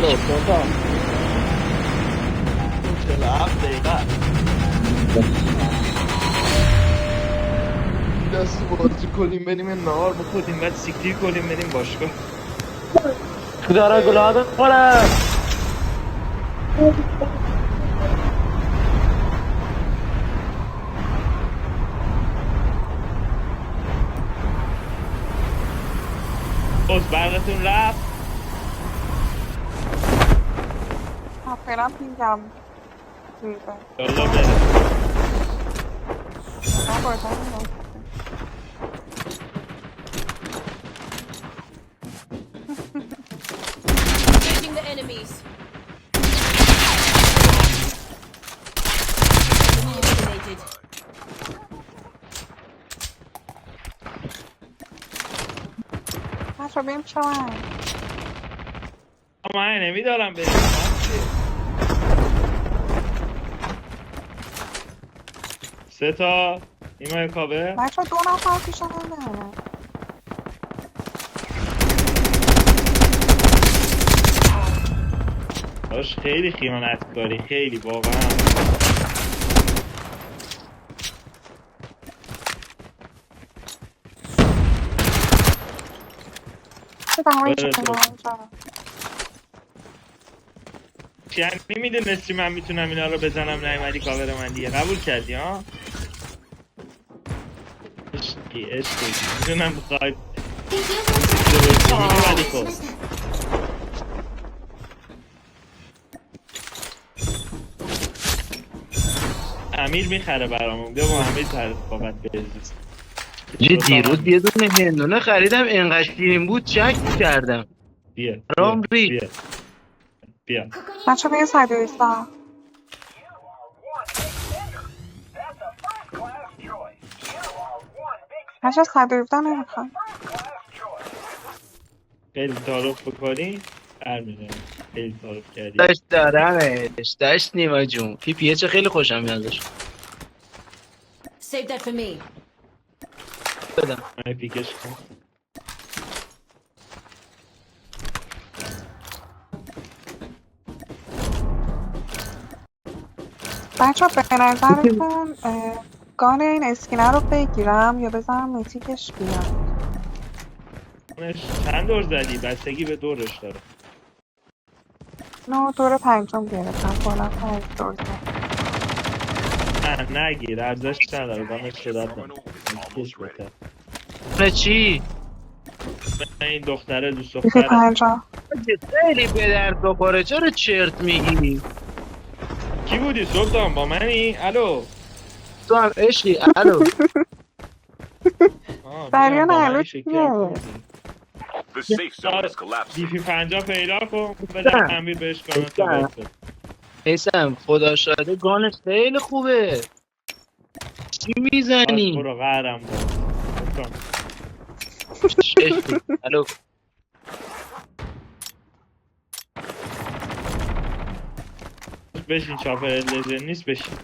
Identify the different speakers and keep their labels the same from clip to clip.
Speaker 1: الو سلطان 47 دقیقه دست بازی کنیم بریم نهار بخوریم بعد سیکتیر کنیم بریم باشگاه
Speaker 2: داره گلابه خوره
Speaker 1: باز برقتون رفت
Speaker 3: فعلا پینگم ریزه
Speaker 1: یالا بره
Speaker 3: من باشم این
Speaker 4: Engaging the enemies. Eliminated.
Speaker 3: بچه بیم چون
Speaker 1: من نمیدارم بریم سه تا ایمای کابه
Speaker 3: بچه 2 نفر پیش هم نمونه
Speaker 1: داشت خیلی خیانت کاری خیلی واقعا
Speaker 3: چه دمایی چه
Speaker 1: بله.
Speaker 3: کنم
Speaker 1: یعنی میدونستی من میتونم اینا رو بزنم نیومدی کاور من دیگه قبول کردی ها عشقی میدونم بخواید ولی خب امیر میخره برامون بیا با امیر رفاقت بریزیم
Speaker 5: یه دیروز یه دونه هندونه خریدم انقدر شیرین بود شک کردم
Speaker 1: بیا
Speaker 5: رام ری
Speaker 1: بیا بیا
Speaker 3: بچه بیم سایده ایستا بچه سایده ایستا نمیخوام
Speaker 1: خیلی تعارف بکنی برمیدونم خیلی تعارف کردی
Speaker 5: داشت دارمش داشت نیما جون پی چه خیلی خوشم میاد ازش
Speaker 4: Save that for me.
Speaker 5: بدم
Speaker 1: من پیکش کن
Speaker 3: بچه به نظرتون گان این اسکینه رو بگیرم یا بذارم میتیکش بیاد
Speaker 1: اونش چند دور زدی بستگی به دورش داره
Speaker 3: نه دور پنجم گرفتم کلا 5 دور زدم
Speaker 1: نه نگیر ارزش نداره گانش شدت کش بهتر
Speaker 5: نه چی؟
Speaker 1: من این دختره دوست
Speaker 3: بیفی
Speaker 1: دختره
Speaker 3: 50
Speaker 5: خیلی به درد بخوره چرا چرت میگی؟
Speaker 1: کی بودی سلطان با منی؟ الو
Speaker 5: تو هم عشقی الو
Speaker 3: دریا
Speaker 1: با منی
Speaker 3: نهلو
Speaker 1: شکر
Speaker 3: چیه؟
Speaker 1: کنی.
Speaker 6: The safe zone is collapsing.
Speaker 1: دیفی 50 پیدا کن بده امیر بهش کنه تا بهت بده
Speaker 5: ایسم خدا شاده گانش خیلی خوبه چی
Speaker 1: باش
Speaker 5: میزنی؟
Speaker 1: برو قهرم برو
Speaker 5: عشقی الو
Speaker 1: بشین چاپر لزر نیست بشین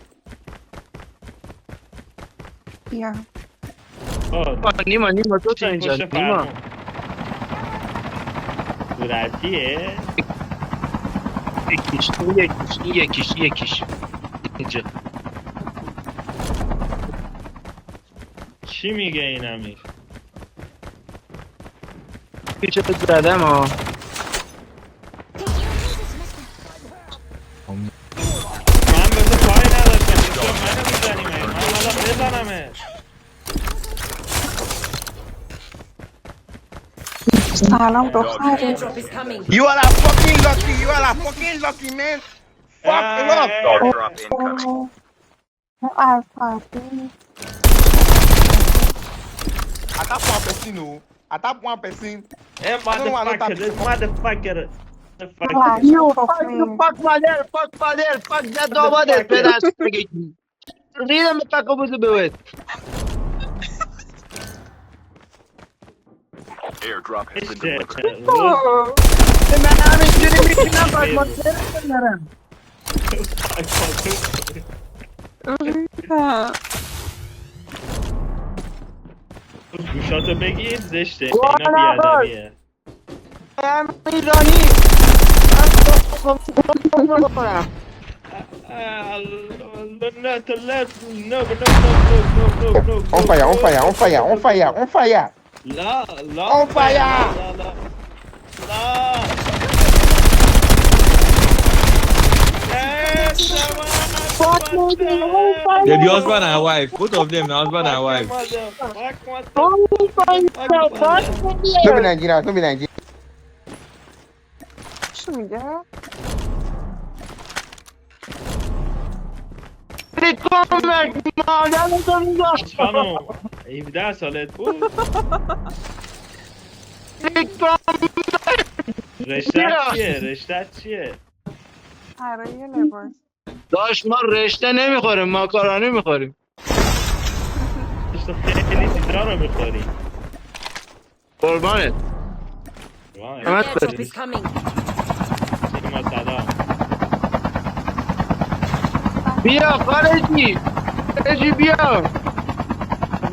Speaker 3: بیا
Speaker 5: نیما تو تا
Speaker 1: چین
Speaker 5: اینجا
Speaker 1: پشت
Speaker 5: نیما
Speaker 1: فرمون صورتیه
Speaker 5: یکیش اینجا
Speaker 1: چی میگه این امیر
Speaker 5: پیچه زدم ها
Speaker 1: من به تو کاری نداشتم تو منو میزنی من حالا بزنمه
Speaker 3: سلام دختر
Speaker 4: Airdrop is coming.
Speaker 7: You are a fucking lucky. You are a fucking lucky man. Fuck off.
Speaker 6: Airdrop incoming.
Speaker 3: الفاظی
Speaker 7: Attack one person, oh. Attack one person.
Speaker 1: motherfucker
Speaker 5: یو فاک مادر فاک زد دامادت به دست بگی ریدم به فاکو بوزو بوید
Speaker 6: Airdrop has been delivered.
Speaker 5: من همینجوری میشینم فاک مادر نرم
Speaker 1: گوشاتو بگیر زشته اینا بیادبیه
Speaker 5: هم ایرانی هم میخوام بکنم.
Speaker 7: On fire, on fire, on fire, on fire, on fire.
Speaker 1: لا لا
Speaker 7: On fire.
Speaker 1: لا لا لا
Speaker 8: They be husband and wife. Both of them are husband and wife.
Speaker 7: No be Nigeria, no be Nigeria.
Speaker 3: چی میگه؟
Speaker 1: خانم 17 سالت بود رشتت چیه
Speaker 3: برای لباس
Speaker 5: داشت ما رشته نمیخوریم، ماکارونی میخوریم.
Speaker 1: تو خیلی چیزا رو میخوری
Speaker 5: قربانت.
Speaker 4: Airdrop is coming.
Speaker 5: بیا خارجی بیا.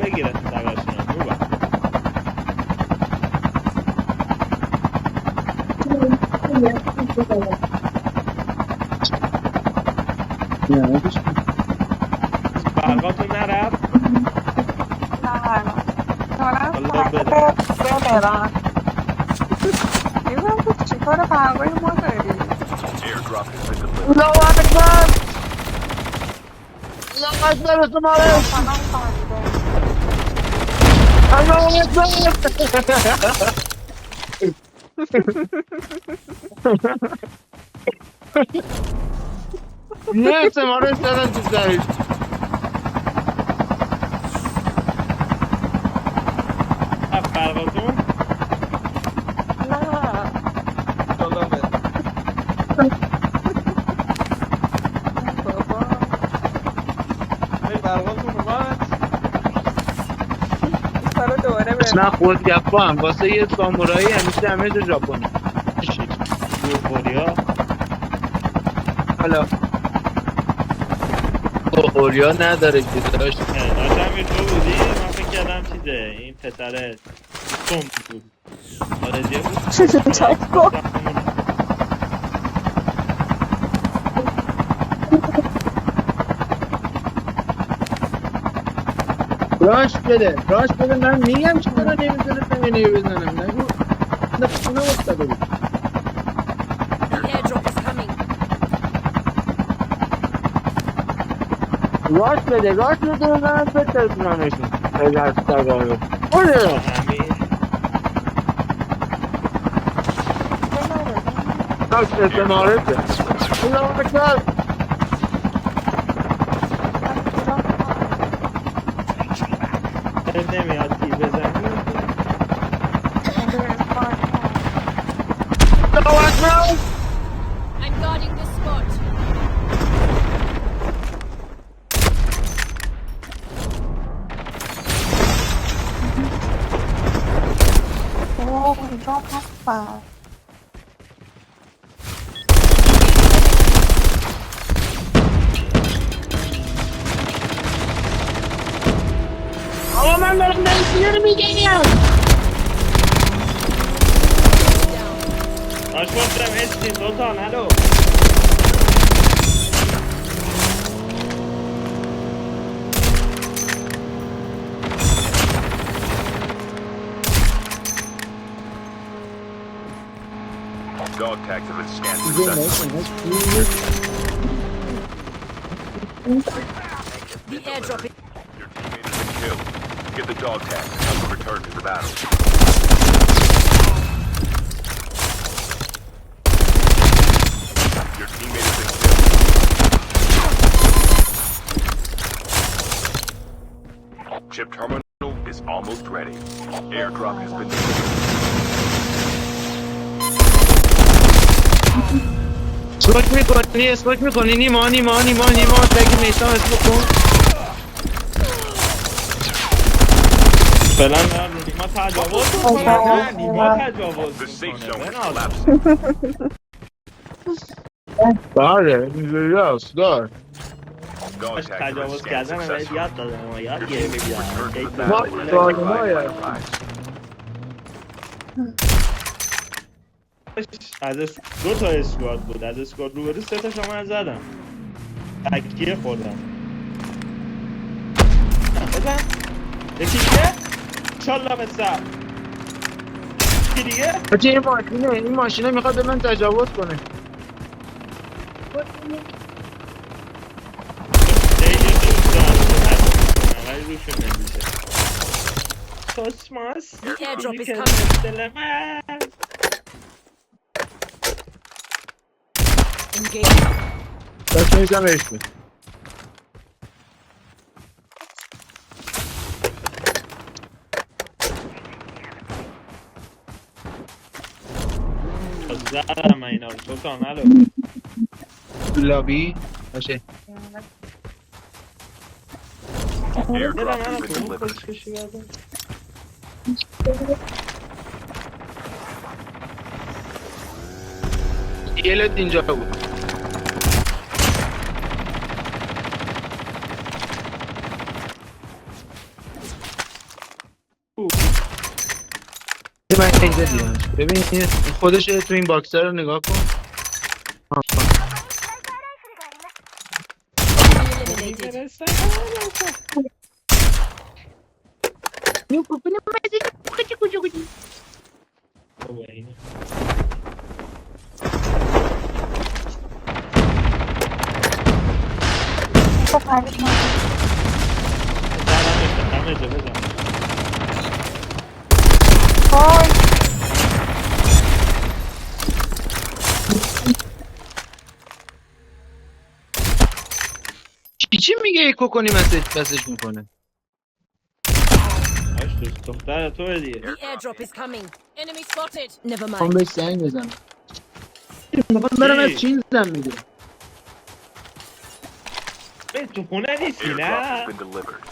Speaker 1: بگیره سواشونو بوبا برقاتون نرفت
Speaker 3: نه
Speaker 1: حالا
Speaker 3: برن میگم تو چی کار برقای ما داری؟
Speaker 6: Airdrop has been delivered.
Speaker 5: الله اکبر. الله اکبر اسماره.
Speaker 3: سلام خانده
Speaker 5: الله اکبر. یه اسماره زدن تو سرش.
Speaker 1: برقاتون برقاتون اومد
Speaker 3: سال دوباره
Speaker 5: نه خود گفت هم واسه یه سامورایی همیشه همه جو ژاپنی.
Speaker 1: کوریا
Speaker 5: حالا اوریا نداره که داشت.
Speaker 1: داشتم تو بودی من فکر کردم چیزه این پسره کم بود آرزیه بود
Speaker 5: راش بده من میگم چرا نمیتونه زمینه بزنم. نگو نه خونه افتاده بود.
Speaker 4: The airdrop is coming.
Speaker 5: راش بده من بترسونمشون. خیلی از تقاله اوه راش استماره ده الله اکبر.
Speaker 1: نمیاد تیر بزنی
Speaker 5: الله اکبر.
Speaker 4: I'm guarding this spot.
Speaker 3: اوه اینجا هستن
Speaker 5: آقا من دارم نمیتونه رو میگم.
Speaker 1: داشت گفتم اسکی سلطان هلو
Speaker 6: Dog tags have been scanned successfully.
Speaker 4: The airdrop is
Speaker 6: Your teammate has been killed. Get the dog tag and help them return to the battle. Your teammate has been killed. Chip terminal is almost ready. Airdrop has been delivered.
Speaker 5: اسمک میکنی نیما تاگه میسان اسمک کن.
Speaker 1: فعلا نیما تجاوز میکنه نیما تجاوز
Speaker 6: The safe zone is
Speaker 1: میکنه
Speaker 6: collapsing.
Speaker 5: بله اینجوری هست دار.
Speaker 6: Dog tags have been
Speaker 1: تجاوز
Speaker 6: scanned
Speaker 1: کردن بهت
Speaker 6: successfully.
Speaker 1: یاد دادم یاد گرفتی
Speaker 6: Return to the
Speaker 1: بیاد
Speaker 6: battle when
Speaker 5: Dog,
Speaker 6: identified by
Speaker 5: yeah.
Speaker 6: the prize.
Speaker 1: از دو تا اسکواد بود، از اسکواد روبرو 3 تاشو من زدم، تکیه خوردم. بزن یکی دیگه انشالله مثل یکی دیگه.
Speaker 5: حاجی این ماشینه میخواد به من تجاوز کنه.
Speaker 1: خیلی دوست دارم ولی روشون نمیشه. کاسماس
Speaker 4: The airdrop is
Speaker 1: که
Speaker 4: coming.
Speaker 1: دل من.
Speaker 4: Engage.
Speaker 5: دست میزم بهش بود.
Speaker 1: زدم من اینا رو سلطان الو
Speaker 5: تو لابی باشه.
Speaker 1: دلم
Speaker 6: Airdrop
Speaker 1: من
Speaker 6: has been
Speaker 1: کنون
Speaker 6: delivered.
Speaker 1: کشی کردم.
Speaker 5: گلت اینجا بود. من اینجا دیدم. ببین این خودش تو این باکسر رو نگاه کن.
Speaker 4: Eliminated.
Speaker 1: بابا اینه.
Speaker 3: خب تعریف کن.
Speaker 1: زدم همه جا بزن.
Speaker 3: وای
Speaker 5: چی میگه ای کوکونی مسج میکنه؟
Speaker 1: آش دوست دختر تو دیگه.
Speaker 4: The airdrop is coming. Enemy spotted. Never
Speaker 5: میخوام
Speaker 4: mind.
Speaker 5: بهش زنگ بزنم. میخوام برم از چین زن میگیرم.
Speaker 1: به تو خونه نیستی
Speaker 6: Airdrop
Speaker 1: نه؟
Speaker 6: has been delivered.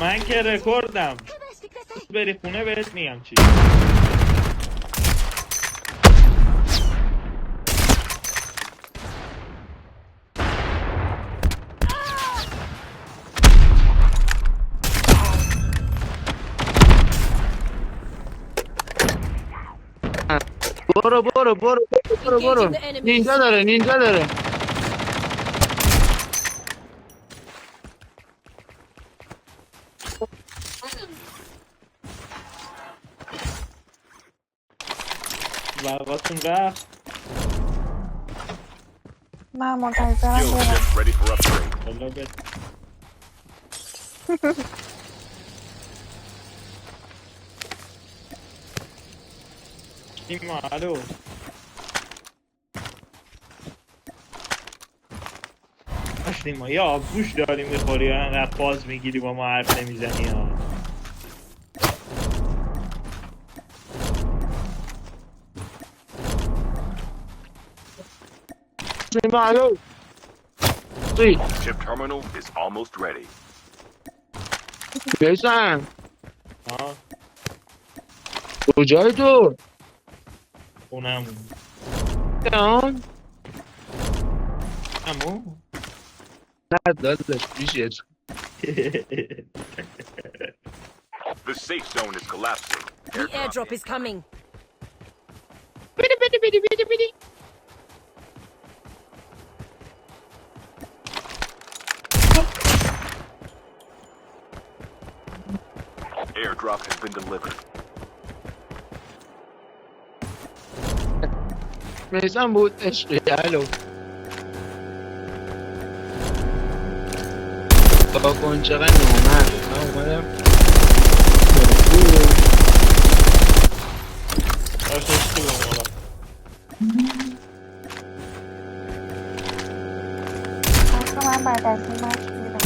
Speaker 1: من که رکوردم بری خونه بهت میگم چی.
Speaker 5: برو نینجا داره
Speaker 1: برقاتون رفت.
Speaker 3: من منتظرم
Speaker 6: Skill
Speaker 3: برم.
Speaker 6: chip ready for upgrade.
Speaker 1: حالا به ایما الو اشتی ما یا گوش داری میخوری یا انقدر باز میگیری با ما حرف نمیزنی ها.
Speaker 5: الو توی
Speaker 6: Chip terminal is almost ready.
Speaker 5: بزن
Speaker 1: ها
Speaker 5: کجای تو؟
Speaker 1: خونمون
Speaker 5: دان؟
Speaker 1: همون
Speaker 5: نه داداش پیشت.
Speaker 6: The safe zone is collapsing.
Speaker 4: The airdrop is coming.
Speaker 5: بده
Speaker 6: Airdrop has been delivered.
Speaker 5: میزن بود عشقی الو با کن چقدر نامرد من اومدم
Speaker 1: داشتش تو بمالا
Speaker 3: اصلا من بعد از این مشت میرم.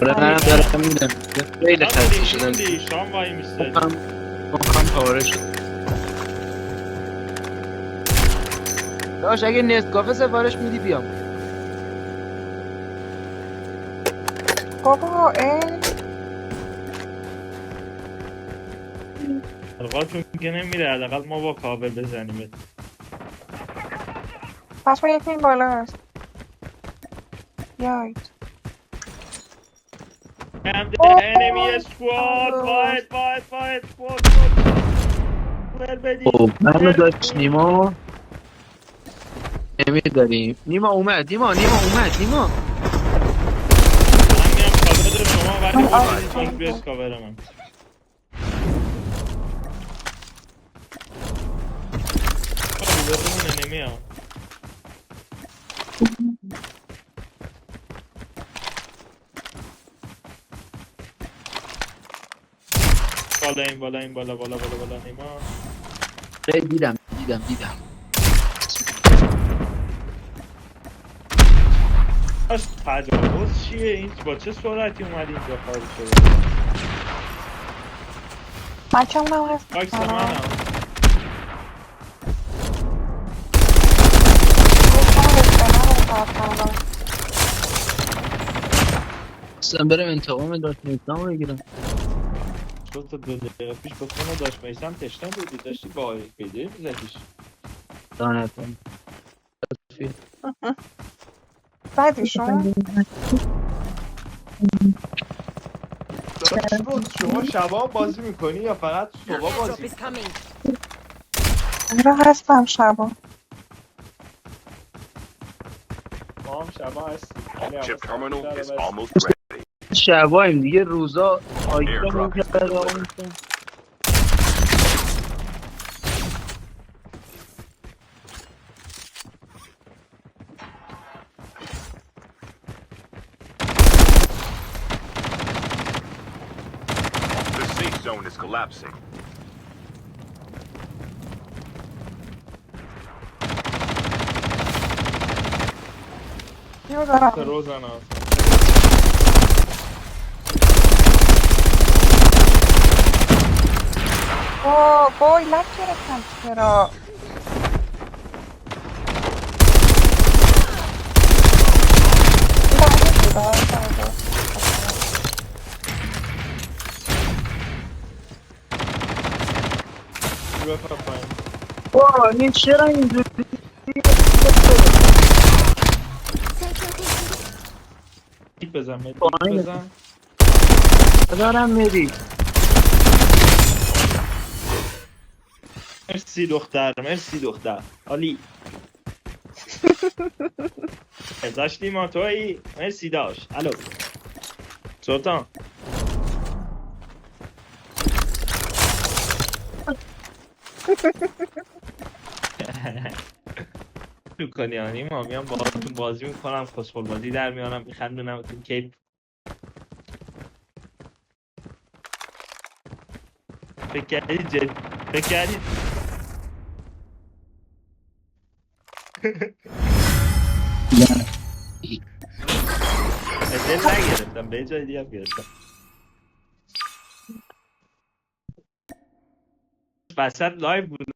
Speaker 3: چرا
Speaker 5: منم
Speaker 3: میزنی؟
Speaker 5: دارم میدم خیلی خسته شدم.
Speaker 1: موندی شام وای میستدی
Speaker 5: مخم پاره شد. داش اگه نسکافه سفارش میدی بیام.
Speaker 3: بابا
Speaker 1: حلقاتون که نمیره حداقل ما با کابل بزنیم.
Speaker 3: پس ما یکی این بالا هست. یایت
Speaker 1: And the enemy squad fight squad ول بدی
Speaker 5: خب منو داشت نیما نمیداریم نیما اومد نیما اومد نیما
Speaker 1: من میام کاور شما ولی خودتون بیس کاور من برمونه نمیام بالا این بالا نیما
Speaker 5: دیدم
Speaker 1: اش تجاوز چیه این با چه سرعتی اومدی اینجا خارج شده
Speaker 3: بچه اونم هست
Speaker 1: باکس منم
Speaker 5: اصلا برم انتقام داشت نیستم بگیرم
Speaker 1: دو دقیقه پیش با خونه داشت میسم تشنه بودی داشتی با پیده میزدیش
Speaker 5: دانتون
Speaker 3: بعدیشون
Speaker 1: شما شبا بازی میکنی یا فقط صبح
Speaker 4: Airdrop
Speaker 1: بازی
Speaker 4: is coming.
Speaker 3: رو هستم شبا
Speaker 1: ما هم شبا هستیم ولی
Speaker 6: Chip
Speaker 1: حواظ
Speaker 6: terminal
Speaker 1: بیشتره
Speaker 6: is
Speaker 1: بس.
Speaker 6: almost ready.
Speaker 5: شباییم دیگه روزا آیتا
Speaker 6: Airdrop has been delivered. The safe zone is collapsing.
Speaker 3: یو دارم
Speaker 1: روزانه
Speaker 3: وای لک گرفتم چرا
Speaker 1: بفر پایین
Speaker 5: واه این چرا اینجوری
Speaker 1: میت بزن میت
Speaker 5: پایین.
Speaker 1: بزن
Speaker 5: دارم میری
Speaker 1: مرسی دختر عالی ازش نیما تویی مرسی داشت الو سلطان تو کنیانی ما میام باهاتون بازی میکنم کسخل بازی در میانم میخندونم تو کیپ فکر کردی دل نگرفتم به جای دیگه گرفتم وسط لایو بود